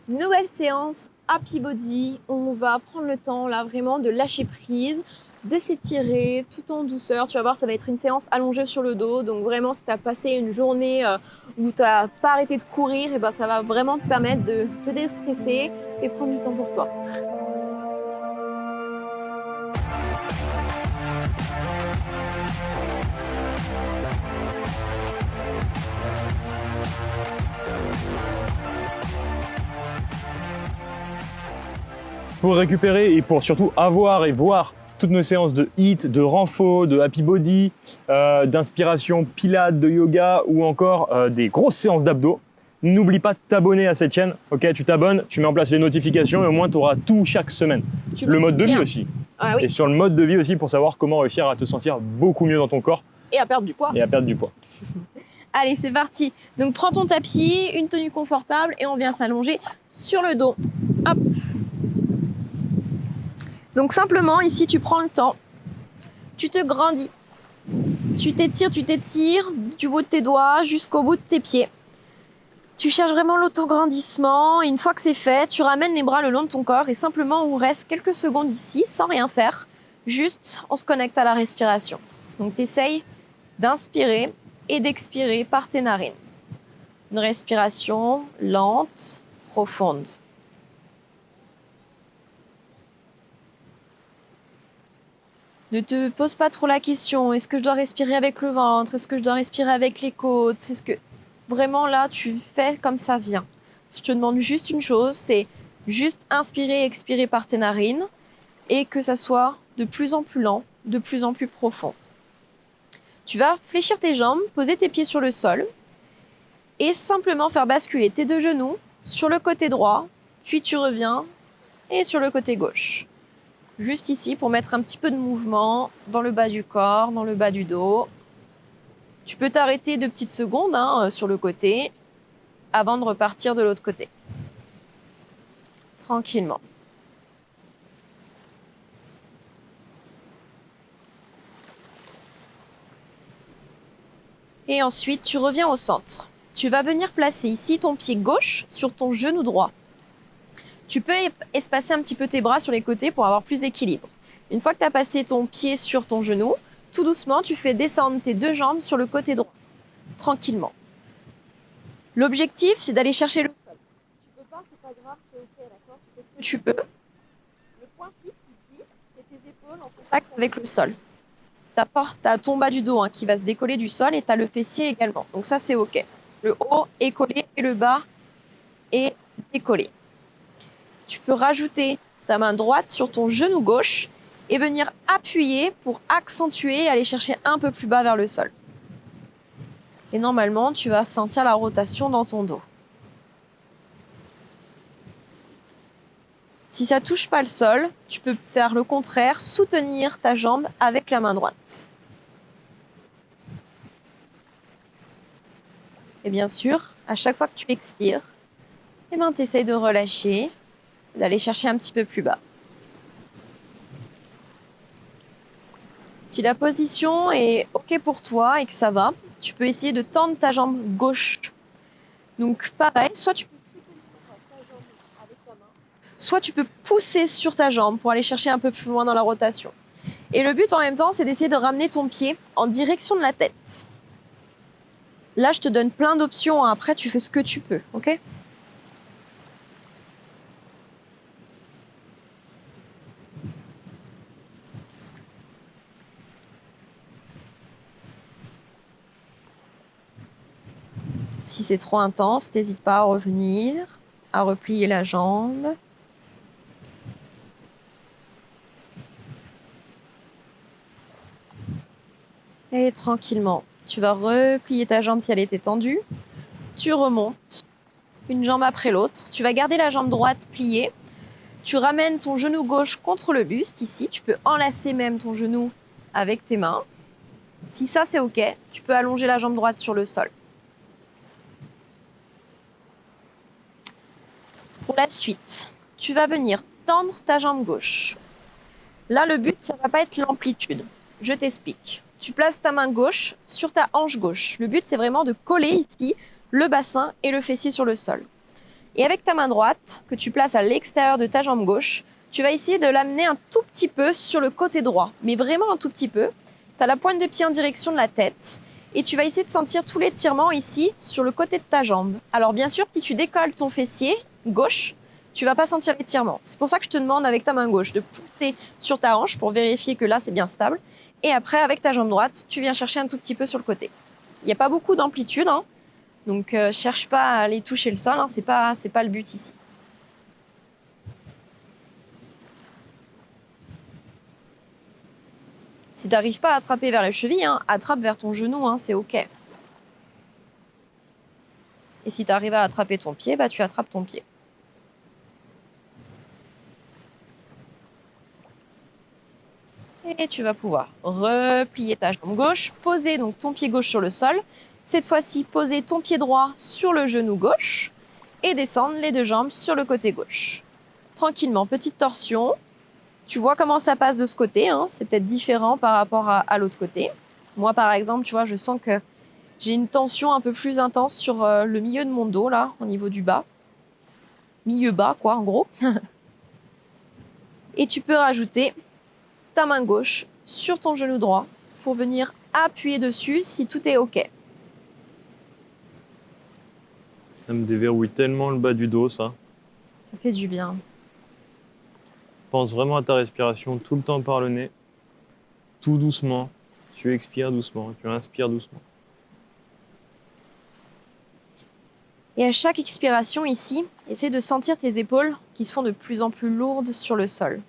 Nouvelle séance Happy Body. On va prendre le temps là vraiment de lâcher prise, de s'étirer tout en douceur. Tu vas voir, ça va être une séance allongée sur le dos. Donc vraiment, si tu as passé une journée où tu n'as pas arrêté de courir, et ben, ça va vraiment te permettre de te déstresser et prendre du temps pour toi. Pour récupérer et pour surtout avoir et voir toutes nos séances de HIIT, de renfo, de Happy Body, d'inspiration pilates, de yoga ou encore des grosses séances d'abdos, n'oublie pas de t'abonner à cette chaîne. Ok, tu t'abonnes, tu mets en place les notifications et au moins tu auras tout chaque semaine. Le mode de vie aussi. Ah oui. Et sur le mode de vie aussi pour savoir comment réussir à te sentir beaucoup mieux dans ton corps. Et à perdre du poids. Allez, c'est parti. Donc prends ton tapis, une tenue confortable et on vient s'allonger sur le dos. Hop. Donc simplement, ici, tu prends le temps, tu te grandis, tu t'étires du bout de tes doigts jusqu'au bout de tes pieds. Tu cherches vraiment l'autograndissement et une fois que c'est fait, tu ramènes les bras le long de ton corps et simplement on reste quelques secondes ici sans rien faire. Juste, on se connecte à la respiration. Donc tu essayes d'inspirer et d'expirer par tes narines. Une respiration lente, profonde. Ne te pose pas trop la question, est-ce que je dois respirer avec le ventre? Est-ce que je dois respirer avec les côtes? Est-ce que vraiment là, tu fais comme ça vient. Je te demande juste une chose, c'est juste inspirer et expirer par tes narines et que ça soit de plus en plus lent, de plus en plus profond. Tu vas fléchir tes jambes, poser tes pieds sur le sol et simplement faire basculer tes deux genoux sur le côté droit, puis tu reviens et sur le côté gauche. Juste ici pour mettre un petit peu de mouvement dans le bas du corps, dans le bas du dos. Tu peux t'arrêter 2 petites secondes sur le côté avant de repartir de l'autre côté. Tranquillement. Et ensuite, tu reviens au centre. Tu vas venir placer ici ton pied gauche sur ton genou droit. Tu peux espacer un petit peu tes bras sur les côtés pour avoir plus d'équilibre. Une fois que tu as passé ton pied sur ton genou, tout doucement, tu fais descendre tes deux jambes sur le côté droit, tranquillement. L'objectif, c'est d'aller chercher le sol. Si tu peux pas, c'est pas grave, c'est ok, d'accord? Tu fais ce que tu peux. Le point fixe ici, c'est tes épaules en contact avec le sol. T'as ton bas du dos qui va se décoller du sol et tu as le fessier également. Donc ça, c'est ok. Le haut est collé et le bas est décollé. Tu peux rajouter ta main droite sur ton genou gauche et venir appuyer pour accentuer et aller chercher un peu plus bas vers le sol. Et normalement, tu vas sentir la rotation dans ton dos. Si ça ne touche pas le sol, tu peux faire le contraire, soutenir ta jambe avec la main droite. Et bien sûr, à chaque fois que tu expires, tu essayes de relâcher, d'aller chercher un petit peu plus bas. Si la position est OK pour toi et que ça va, tu peux essayer de tendre ta jambe gauche. Donc pareil, soit tu peux soutenir ta jambe avec ta main, soit tu peux pousser sur ta jambe pour aller chercher un peu plus loin dans la rotation. Et le but en même temps, c'est d'essayer de ramener ton pied en direction de la tête. Là, je te donne plein d'options. Après, tu fais ce que tu peux, OK ? Si c'est trop intense, n'hésite pas à revenir, à replier la jambe. Et tranquillement, tu vas replier ta jambe si elle était tendue. Tu remontes, une jambe après l'autre. Tu vas garder la jambe droite pliée. Tu ramènes ton genou gauche contre le buste ici. Tu peux enlacer même ton genou avec tes mains. Si ça c'est OK, tu peux allonger la jambe droite sur le sol. Pour la suite, tu vas venir tendre ta jambe gauche. Là, le but, ça ne va pas être l'amplitude. Je t'explique. Tu places ta main gauche sur ta hanche gauche. Le but, c'est vraiment de coller ici le bassin et le fessier sur le sol. Et avec ta main droite, que tu places à l'extérieur de ta jambe gauche, tu vas essayer de l'amener un tout petit peu sur le côté droit, mais vraiment un tout petit peu. Tu as la pointe de pied en direction de la tête et tu vas essayer de sentir tout l'étirement ici sur le côté de ta jambe. Alors bien sûr, si tu décolles ton fessier gauche, tu vas pas sentir l'étirement. C'est pour ça que je te demande avec ta main gauche de pousser sur ta hanche pour vérifier que là c'est bien stable. Et après, avec ta jambe droite, tu viens chercher un tout petit peu sur le côté. Il n'y a pas beaucoup d'amplitude, hein, donc cherche pas à aller toucher le sol, hein, c'est pas le but ici. Si tu n'arrives pas à attraper vers la cheville, hein, attrape vers ton genou, hein, c'est OK. Et si tu arrives à attraper ton pied, bah, tu attrapes ton pied. Et tu vas pouvoir replier ta jambe gauche, poser donc ton pied gauche sur le sol. Cette fois-ci, poser ton pied droit sur le genou gauche et descendre les deux jambes sur le côté gauche. Tranquillement, petite torsion. Tu vois comment ça passe de ce côté, hein. C'est peut-être différent par rapport à l'autre côté. Moi, par exemple, tu vois, je sens que j'ai une tension un peu plus intense sur le milieu de mon dos, là, au niveau du bas. Milieu bas, quoi, en gros. Et tu peux rajouter ta main gauche sur ton genou droit pour venir appuyer dessus si tout est OK. Ça me déverrouille tellement le bas du dos, ça. Ça fait du bien. Pense vraiment à ta respiration tout le temps par le nez, tout doucement. Tu expires doucement, tu inspires doucement. Et à chaque expiration ici, essaie de sentir tes épaules qui se font de plus en plus lourdes sur le sol.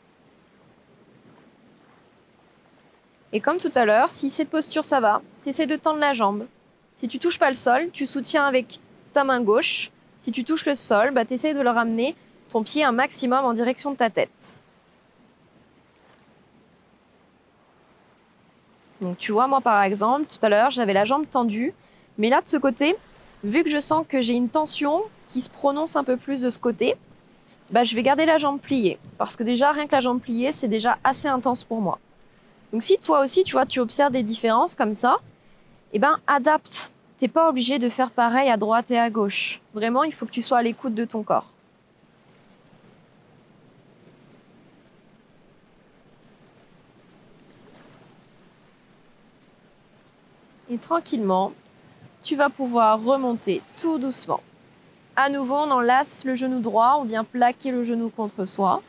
Et comme tout à l'heure, si cette posture ça va, tu essaies de tendre la jambe. Si tu touches pas le sol, tu soutiens avec ta main gauche. Si tu touches le sol, bah, tu essaies de le ramener ton pied un maximum en direction de ta tête. Donc tu vois, moi par exemple, tout à l'heure, j'avais la jambe tendue, mais là de ce côté, vu que je sens que j'ai une tension qui se prononce un peu plus de ce côté, bah, je vais garder la jambe pliée. Parce que déjà, rien que la jambe pliée, c'est déjà assez intense pour moi. Donc si toi aussi, tu vois, tu observes des différences comme ça, eh ben adapte. T'es pas obligé de faire pareil à droite et à gauche. Vraiment, il faut que tu sois à l'écoute de ton corps. Et tranquillement, tu vas pouvoir remonter tout doucement. À nouveau, on enlace le genou droit, on vient plaquer le genou contre soi.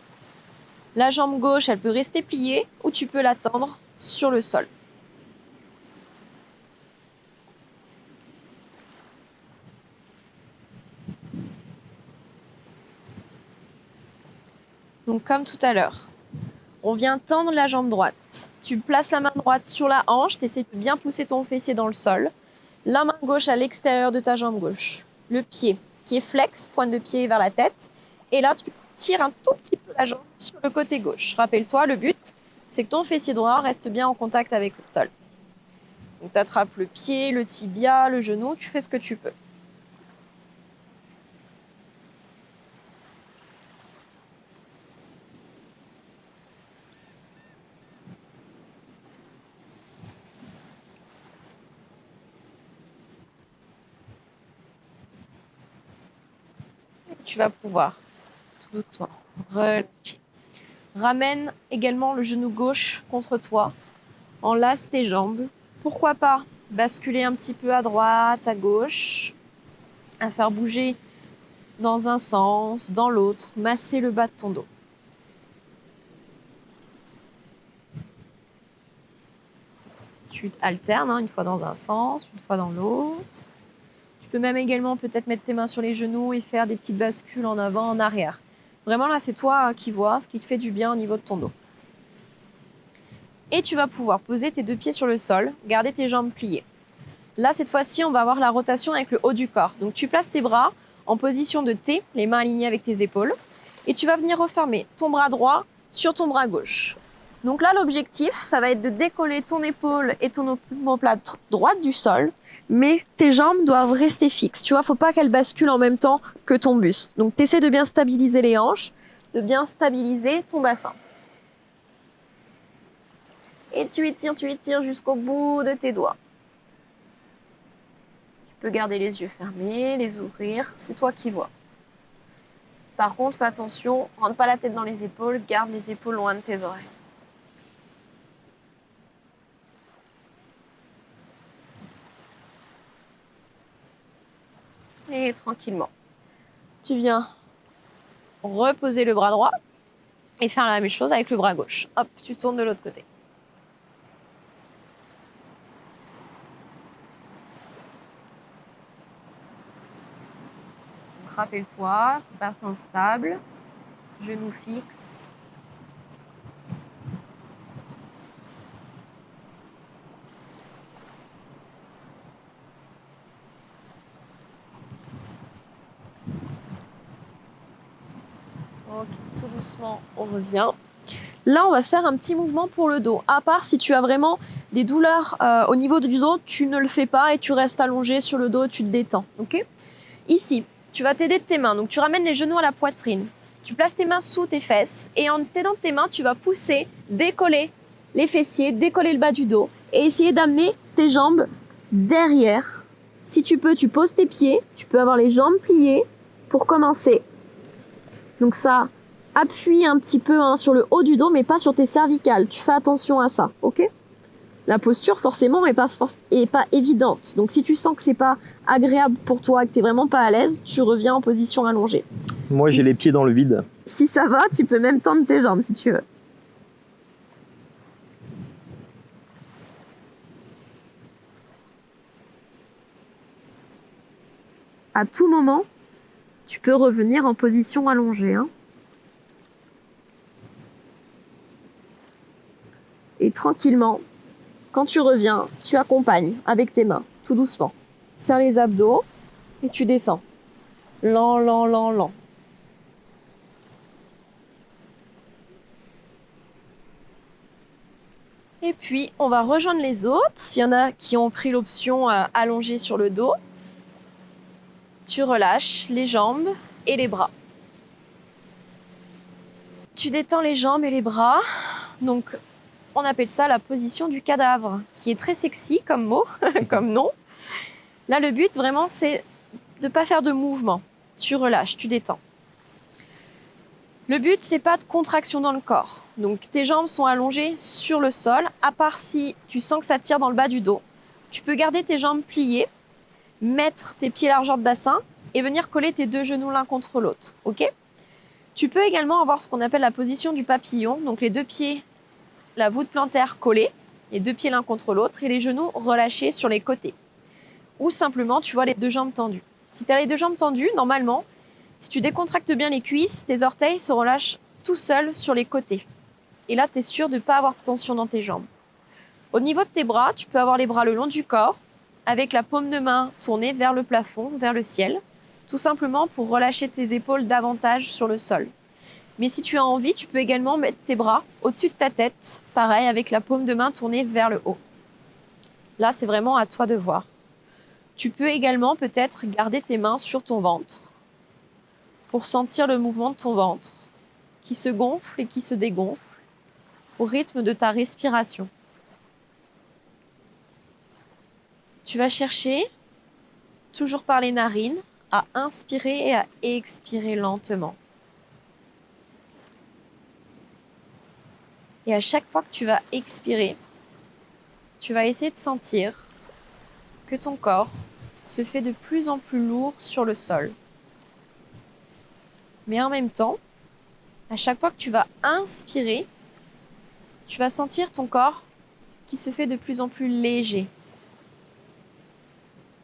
La jambe gauche, elle peut rester pliée ou tu peux la tendre sur le sol. Donc comme tout à l'heure, on vient tendre la jambe droite. Tu places la main droite sur la hanche, tu essaies de bien pousser ton fessier dans le sol. La main gauche à l'extérieur de ta jambe gauche. Le pied qui est flex, pointe de pied vers la tête. Et là, tu tires un tout petit peu la jambe sur le côté gauche. Rappelle-toi, le but, c'est que ton fessier droit reste bien en contact avec le sol. Donc, tu attrapes le pied, le tibia, le genou, tu fais ce que tu peux. Tu vas pouvoir tout doucement relâcher. Ramène également le genou gauche contre toi. Enlace tes jambes. Pourquoi pas basculer un petit peu à droite, à gauche, à faire bouger dans un sens, dans l'autre, masser le bas de ton dos. Tu alternes, hein, une fois dans un sens, une fois dans l'autre. Tu peux même également peut-être mettre tes mains sur les genoux et faire des petites bascules en avant, en arrière. Vraiment là, c'est toi qui vois ce qui te fait du bien au niveau de ton dos. Et tu vas pouvoir poser tes deux pieds sur le sol, garder tes jambes pliées. Là, cette fois-ci, on va avoir la rotation avec le haut du corps. Donc, tu places tes bras en position de T, les mains alignées avec tes épaules. Et tu vas venir refermer ton bras droit sur ton bras gauche. Donc là, l'objectif, ça va être de décoller ton épaule et ton omoplate droite du sol. Mais tes jambes doivent rester fixes. Tu vois, faut pas qu'elles basculent en même temps que ton buste. Donc, tu essaies de bien stabiliser les hanches, de bien stabiliser ton bassin. Et tu étires jusqu'au bout de tes doigts. Tu peux garder les yeux fermés, les ouvrir, c'est toi qui vois. Par contre, fais attention, rentre pas la tête dans les épaules, garde les épaules loin de tes oreilles. Et tranquillement. Tu viens reposer le bras droit et faire la même chose avec le bras gauche. Hop, tu tournes de l'autre côté. Rappelle-toi, bassin stable, genoux fixes. Ok, tout doucement, on revient. Là, on va faire un petit mouvement pour le dos. À part si tu as vraiment des douleurs au niveau du dos, tu ne le fais pas et tu restes allongé sur le dos, tu te détends. Ok ? Ici, tu vas t'aider de tes mains. Donc, tu ramènes les genoux à la poitrine. Tu places tes mains sous tes fesses et en t'aidant de tes mains, tu vas pousser, décoller les fessiers, décoller le bas du dos et essayer d'amener tes jambes derrière. Si tu peux, tu poses tes pieds. Tu peux avoir les jambes pliées pour commencer. Donc ça appuie un petit peu sur le haut du dos, mais pas sur tes cervicales. Tu fais attention à ça, ok ? La posture, forcément, est pas évidente. Donc, si tu sens que c'est pas agréable pour toi, que tu n'es vraiment pas à l'aise, tu reviens en position allongée. Moi, j'ai les pieds dans le vide. Si ça va, tu peux même tendre tes jambes si tu veux. À tout moment, tu peux revenir en position allongée. Et tranquillement, quand tu reviens, tu accompagnes avec tes mains, tout doucement. Serre les abdos et tu descends. Lent, lent, lent, lent. Et puis, on va rejoindre les autres. S'il y en a qui ont pris l'option allongée sur le dos, tu relâches les jambes et les bras. Tu détends les jambes et les bras. Donc, on appelle ça la position du cadavre, qui est très sexy comme mot, comme nom. Là, le but, vraiment, c'est de ne pas faire de mouvement. Tu relâches, tu détends. Le but, c'est pas de contraction dans le corps. Donc, tes jambes sont allongées sur le sol, à part si tu sens que ça tire dans le bas du dos. Tu peux garder tes jambes pliées, mettre tes pieds largeur de bassin et venir coller tes deux genoux l'un contre l'autre. Ok ? Tu peux également avoir ce qu'on appelle la position du papillon. Donc, les deux pieds, la voûte plantaire collée, les deux pieds l'un contre l'autre et les genoux relâchés sur les côtés. Ou simplement, tu vois les deux jambes tendues. Si tu as les deux jambes tendues, normalement, si tu décontractes bien les cuisses, tes orteils se relâchent tout seuls sur les côtés. Et là, tu es sûr de ne pas avoir de tension dans tes jambes. Au niveau de tes bras, tu peux avoir les bras le long du corps, avec la paume de main tournée vers le plafond, vers le ciel, tout simplement pour relâcher tes épaules davantage sur le sol. Mais si tu as envie, tu peux également mettre tes bras au-dessus de ta tête, pareil, avec la paume de main tournée vers le haut. Là, c'est vraiment à toi de voir. Tu peux également peut-être garder tes mains sur ton ventre pour sentir le mouvement de ton ventre qui se gonfle et qui se dégonfle au rythme de ta respiration. Tu vas chercher, toujours par les narines, à inspirer et à expirer lentement. Et à chaque fois que tu vas expirer, tu vas essayer de sentir que ton corps se fait de plus en plus lourd sur le sol. Mais en même temps, à chaque fois que tu vas inspirer, tu vas sentir ton corps qui se fait de plus en plus léger.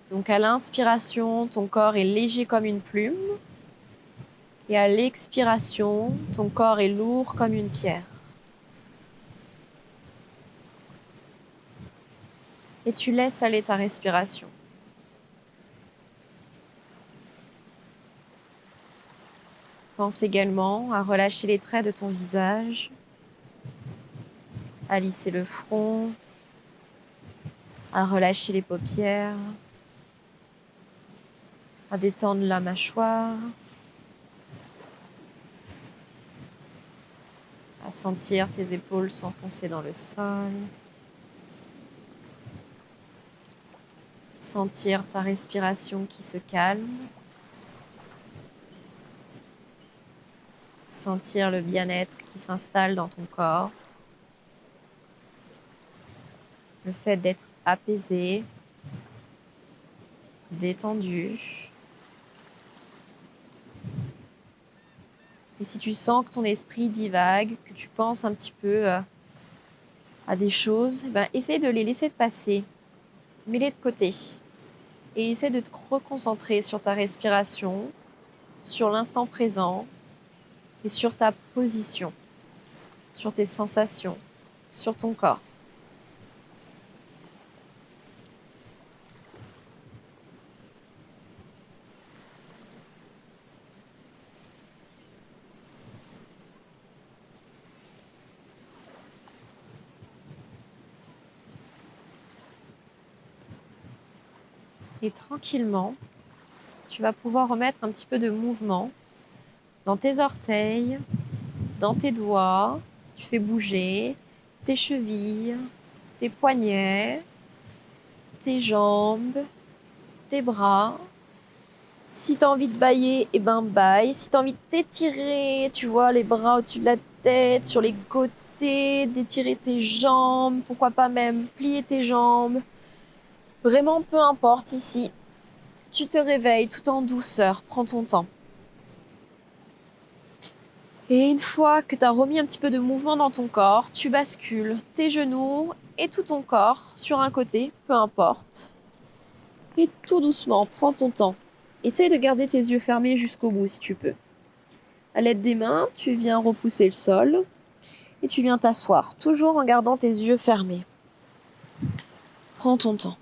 Donc à l'inspiration, ton corps est léger comme une plume. Et à l'expiration, ton corps est lourd comme une pierre. Et tu laisses aller ta respiration. Pense également à relâcher les traits de ton visage, à lisser le front, à relâcher les paupières, à détendre la mâchoire, à sentir tes épaules s'enfoncer dans le sol, sentir ta respiration qui se calme. Sentir le bien-être qui s'installe dans ton corps. Le fait d'être apaisé, détendu. Et si tu sens que ton esprit divague, que tu penses un petit peu à des choses, ben essaie de les laisser passer. Mets-les de côté. Et essaie de te reconcentrer sur ta respiration, sur l'instant présent et sur ta position, sur tes sensations, sur ton corps. Et tranquillement, tu vas pouvoir remettre un petit peu de mouvement dans tes orteils, dans tes doigts. Tu fais bouger tes chevilles, tes poignets, tes jambes, tes bras. Si tu as envie de bâiller, eh ben bâille. Si tu as envie de t'étirer, tu vois, les bras au-dessus de la tête, sur les côtés, d'étirer tes jambes, pourquoi pas même plier tes jambes. Vraiment, peu importe ici. Tu te réveilles tout en douceur, prends ton temps. Et une fois que tu as remis un petit peu de mouvement dans ton corps, tu bascules tes genoux et tout ton corps sur un côté, peu importe. Et tout doucement, prends ton temps. Essaye de garder tes yeux fermés jusqu'au bout si tu peux. À l'aide des mains, tu viens repousser le sol et tu viens t'asseoir, toujours en gardant tes yeux fermés. Prends ton temps.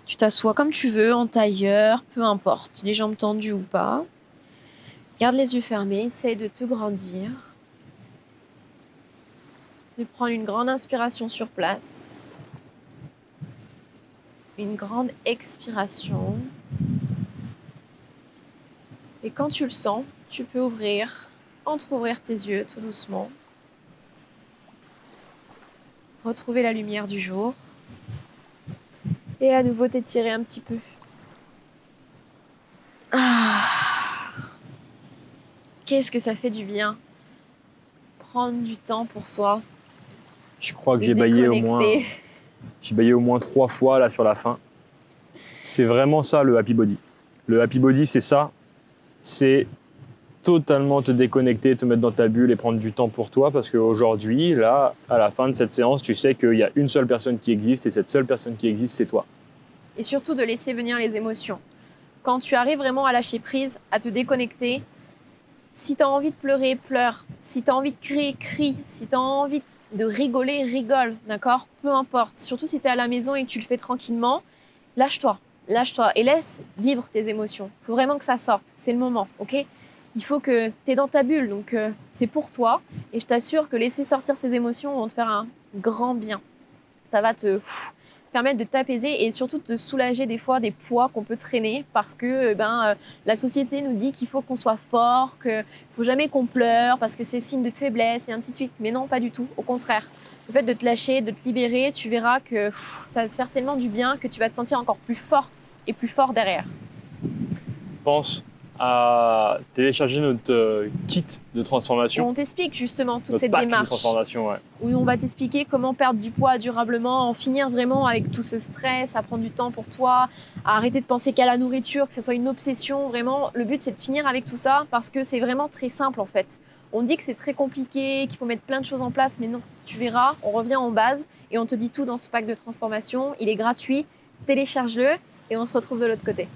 Tu t'assois comme tu veux, en tailleur, peu importe, les jambes tendues ou pas. Garde les yeux fermés, essaye de te grandir. De prendre une grande inspiration sur place. Une grande expiration. Et quand tu le sens, tu peux entre-ouvrir tes yeux tout doucement. Retrouver la lumière du jour. Et à nouveau t'étirer un petit peu. Qu'est-ce que ça fait du bien. Prendre du temps pour soi. Je crois que j'ai baillé au moins 3 fois là sur la fin. C'est vraiment ça le happy body. Le happy body, c'est ça. C'est totalement te déconnecter, te mettre dans ta bulle et prendre du temps pour toi, parce qu'aujourd'hui, là, à la fin de cette séance, tu sais qu'il y a une seule personne qui existe et cette seule personne qui existe, c'est toi. Et surtout de laisser venir les émotions. Quand tu arrives vraiment à lâcher prise, à te déconnecter, si tu as envie de pleurer, pleure. Si tu as envie de crier, crie. Si tu as envie de rigoler, rigole, d'accord ? Peu importe. Surtout si tu es à la maison et que tu le fais tranquillement, lâche-toi et laisse vivre tes émotions. Il faut vraiment que ça sorte, c'est le moment, ok ? Il faut que tu es dans ta bulle, donc c'est pour toi. Et je t'assure que laisser sortir ces émotions vont te faire un grand bien. Ça va te permettre de t'apaiser et surtout de te soulager des fois des poids qu'on peut traîner parce que la société nous dit qu'il faut qu'on soit fort, qu'il ne faut jamais qu'on pleure parce que c'est signe de faiblesse et ainsi de suite. Mais non, pas du tout, au contraire. Le fait de te lâcher, de te libérer, tu verras que ça va te faire tellement du bien que tu vas te sentir encore plus forte et plus fort derrière. Pense à télécharger notre kit de transformation. On t'explique justement toute notre cette pack démarche. de transformation, ouais. Où on va t'expliquer comment perdre du poids durablement, en finir vraiment avec tout ce stress, à prendre du temps pour toi, à arrêter de penser qu'à la nourriture, que ce soit une obsession. Vraiment, le but, c'est de finir avec tout ça parce que c'est vraiment très simple en fait. On dit que c'est très compliqué, qu'il faut mettre plein de choses en place, mais non, tu verras, on revient en base et on te dit tout dans ce pack de transformation. Il est gratuit, télécharge-le et on se retrouve de l'autre côté.